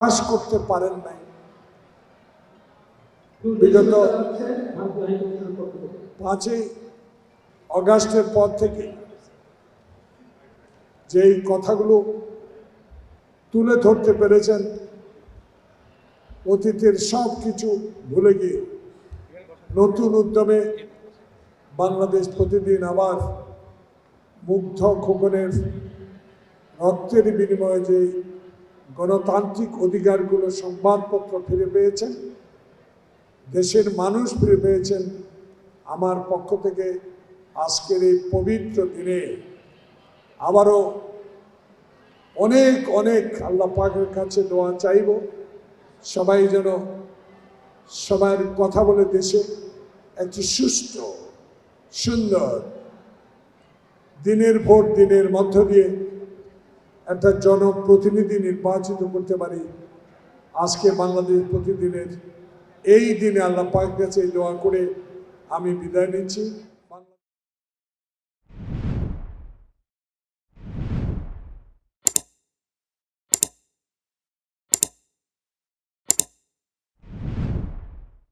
Pass করতে পারেন নাই। বিগত 5ই অগাস্টের পর থেকে যেই কথাগুলো তুলে ধরতে পেরেছেন, অতীতের সব কিছু ভুলে গিয়ে নতুন উদ্যমে বাংলাদেশ প্রতিদিন আবার মুগ্ধ খোকনের রক্তের বিনিময়ে যে গণতান্ত্রিক অধিকারগুলো সংবাদপত্র ফিরে পেয়েছেন, দেশের মানুষ ফিরে পেয়েছেন, আমার পক্ষ থেকে আজকের এই পবিত্র দিনে আবারও অনেক অনেক আল্লাহ পাকের কাছে দোয়া চাইব, সবাই যেন সবার কথা বলে দেশে একটি সুষ্ঠু সুন্দর দিনের ভোট দিনের মধ্য দিয়ে একটা জনপ্রতিনিধি নির্বাচিত করতে পারি। আজকে বাংলাদেশ প্রতিদিনের এই দিনে আল্লাহ পাকের কাছে দোয়া করে আমি বিদায় নিচ্ছি।